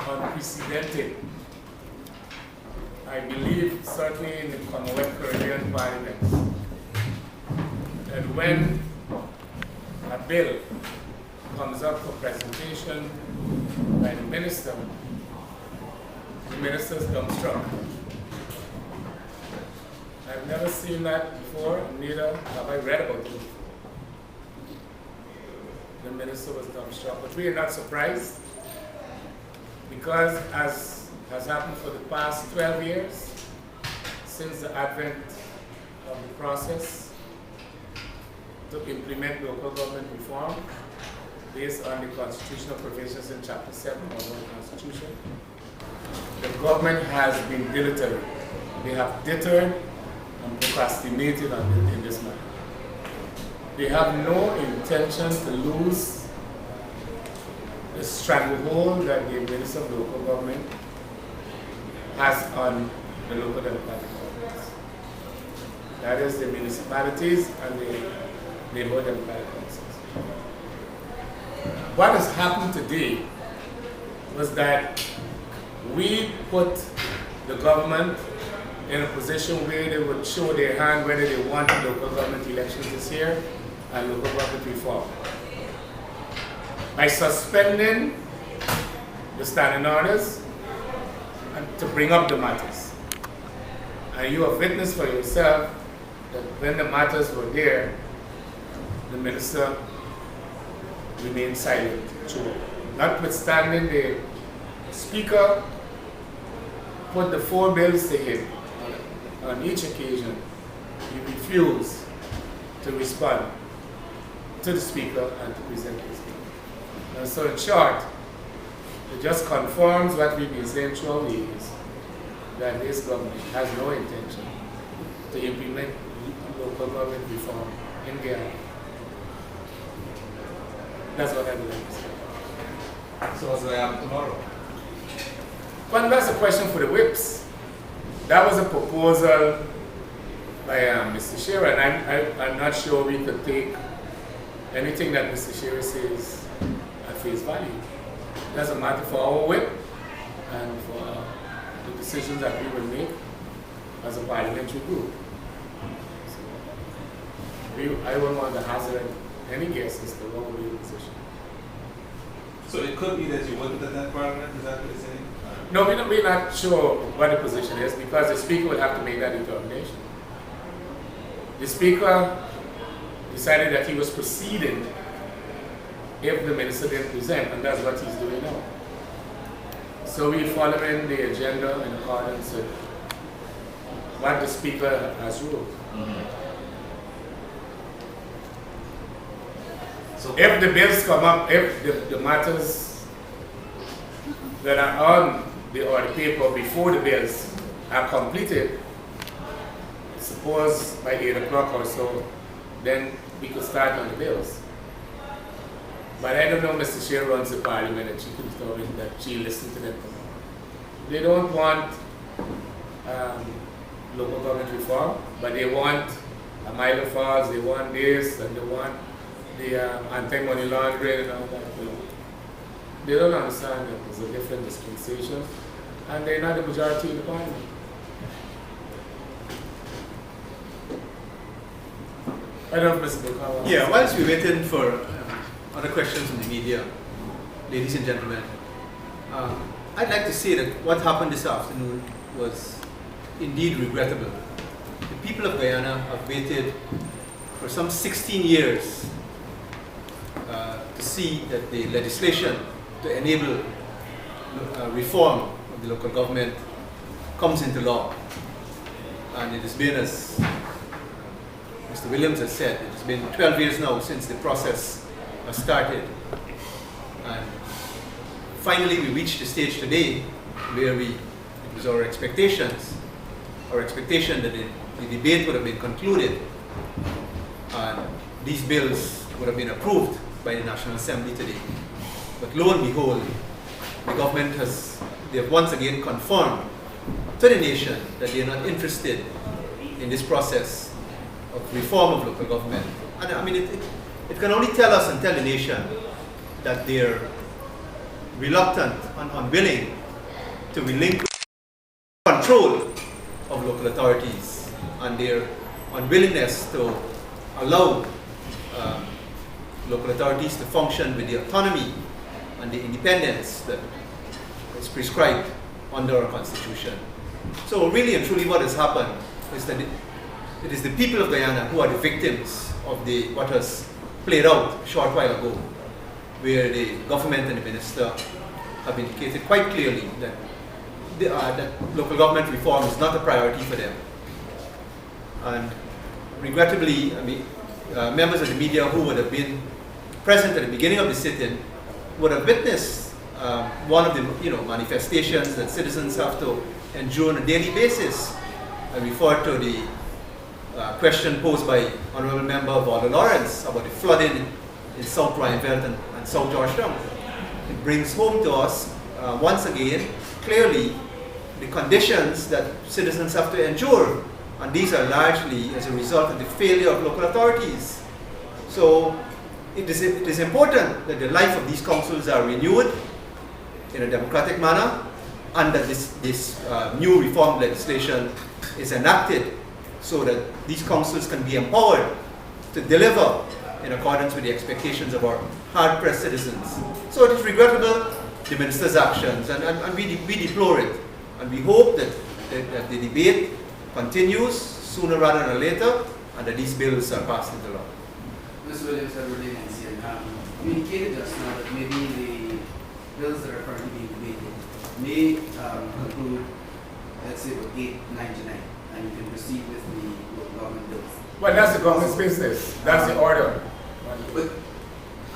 unprecedented. I believe, certainly in the Commonwealth Caribbean parliaments, that when a bill comes up for presentation by the ministers dumbstruck. I've never seen that before, and neither have I read about it. The minister was dumbstruck, but we are not surprised, because as has happened for the past 12 years, since the advent of the process to implement local government reform based on the constitutional provisions in Chapter 7 of our Constitution, the government has been dilatory. They have deterred and procrastinated in this matter. They have no intention to lose the stranglehold that the Minister of Local Government has on the local democratic governments. That is the municipalities and the neighborhood democratic councils. What has happened today was that we put the government in a position where they would show their hand whether they wanted local government elections this year and local government reform. By suspending the standing orders and to bring up the matters. And you have witnessed for yourself that when the matters were there, the minister remained silent. Notwithstanding, the speaker put the 4 bills to him on each occasion. He refused to respond to the speaker and to present his bill. And so in short, it just confirms what we've been saying throughout the years, that this government has no intention to implement local government reform in Guyana. That's what I would like to say. So what's going to happen tomorrow? Well, that's a question for the whips. That was a proposal by Mr. Shearer, and I'm not sure we could take anything that Mr. Shearer says at face value. That's a matter for our whip and for the decisions that we will make as a parliamentary group. So I wouldn't want to hazard any guess as to what will be the position. So it could be that you wouldn't attend parliament, is that what you're saying? No, we're not sure what the position is, because the speaker would have to make that determination. The speaker decided that he was proceeding if the minister didn't present, and that's what he's doing now. So we're following the agenda in accordance with what the speaker has ruled. So if the bills come up, if the matters that are on the order paper before the bills are completed, suppose by 8 o'clock or so, then we could start on the bills. But I don't know, Mr. Shearer runs the parliament, and she could tell me that she listened to them. They don't want local government reform, but they want a Milo Falls, they want this, and they want the anti-money laundering and all that. They don't understand that there's a different dispensation, and they're not the majority in the parliament. I don't know if Mr. Bukawa. Yeah, whilst we're waiting for other questions from the media, ladies and gentlemen, I'd like to say that what happened this afternoon was indeed regrettable. The people of Guyana have waited for some 16 years to see that the legislation to enable reform of the local government comes into law. And it has been, as Mr. Williams has said, it's been 12 years now since the process has started. And finally we reached the stage today where it was our expectation that the debate would have been concluded and these bills would have been approved by the National Assembly today. But lo and behold, the government they have once again confirmed to the nation that they are not interested in this process of reform of local government. And I mean, it can only tell us and tell the nation that their reluctant and unwilling to relinquish control of local authorities and their unwillingness to allow local authorities to function with the autonomy and the independence that is prescribed under our constitution. So really and truly what has happened is that it is the people of Guyana who are the victims of what has played out a short while ago, where the government and the minister have indicated quite clearly that that local government reform is not a priority for them. And regrettably, I mean, members of the media who would have been present at the beginning of the sit-in would have witnessed one of the manifestations that citizens have to endure on a daily basis. I refer to the question posed by Honorable Member Basil Lawrence about the flooding in South Ryanville and South Georgetown. It brings home to us once again clearly the conditions that citizens have to endure, and these are largely as a result of the failure of local authorities. So it is important that the life of these councils are renewed in a democratic manner, and that this new reform legislation is enacted so that these councils can be empowered to deliver in accordance with the expectations of our hard-pressed citizens. So it is regrettable, the minister's actions, and we deplore it. And we hope that the debate continues sooner rather than later, and that these bills are passed into law. Ms. Williams, I really you indicated just now that maybe the bills that are currently being debated may conclude, let's say, with 899, and you can proceed with the local government bills. Well, that's the government's business. That's the order. But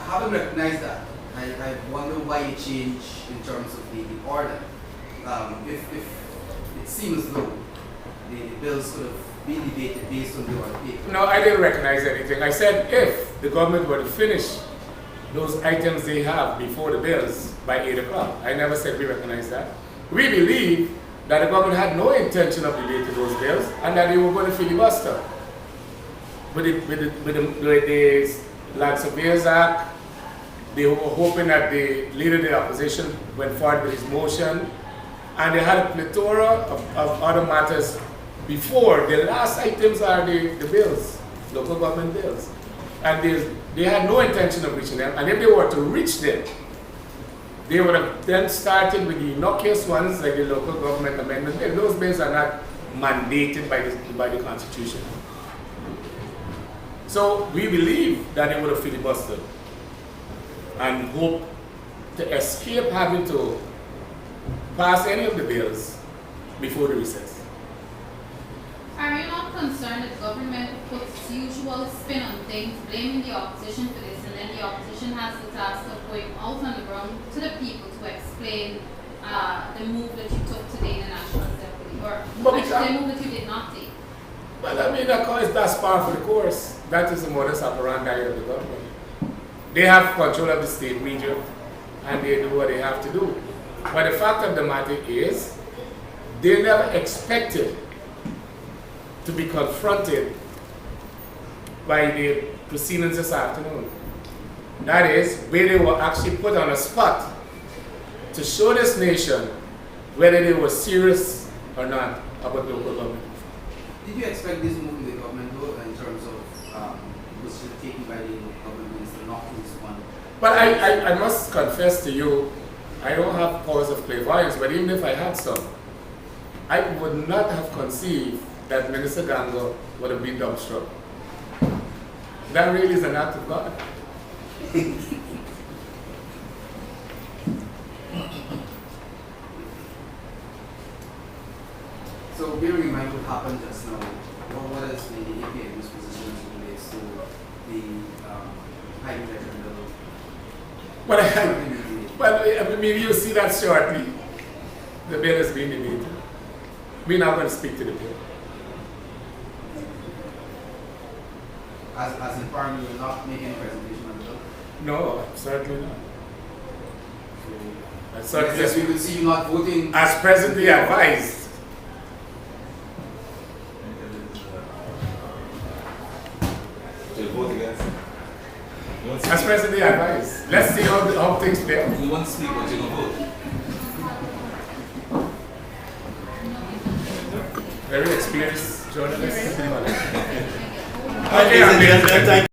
having recognized that, I wonder why you change in terms of the order. If it seems as though the bills could have been debated based on the order paper. No, I didn't recognize anything. I said if the government were to finish those items they have before the bills by 8 o'clock. I never said we recognize that. We believe that the government had no intention of debating those bills and that they were going to filibuster. With the Land Surveyors Act, they were hoping that the leader of the opposition went forward with his motion, and they had a plethora of other matters before. The last items are the bills, local government bills. And they had no intention of reaching them, and if they were to reach them, they would have then started with the innocuous ones like the local government amendment bill. Those bills are not mandated by the Constitution. So we believe that they would have filibustered and hope to escape having to pass any of the bills before the recess. Are you not concerned that government puts usual spin on things, blaming the opposition for this, and then the opposition has the task of going out on the ground to the people to explain the move that you took today in the National Assembly, or the move that you did not take? Well, I mean, that's part of the course. That is the modus operandi of the government. They have control of the state media, and they do what they have to do. But the fact of the matter is, they never expected to be confronted by the proceedings this afternoon. That is, where they were actually put on a spot to show this nation whether they were serious or not about local government. Did you expect this move in the government though, in terms of position taken by the government minister not to respond? But I must confess to you, I don't have powers of clairvoyance, but even if I had some, I would not have conceived that Minister Gango would have been dumbstruck. That really is an act of God. So bearing in mind what happened just now, what is the APNU's position as it relates to the hybrid election bill? Well, I mean, you'll see that shortly. The bill is being debated. We're not going to speak to the bill. As in part, you will not make any presentation on the bill? No, certainly not. So, yes, we will see you not voting. As presently advised. To vote against. You want to That's speak? presently advice. Let's see how things play out. You want to speak, but you're going to vote. Very experienced journalist. Ladies and gentlemen, thank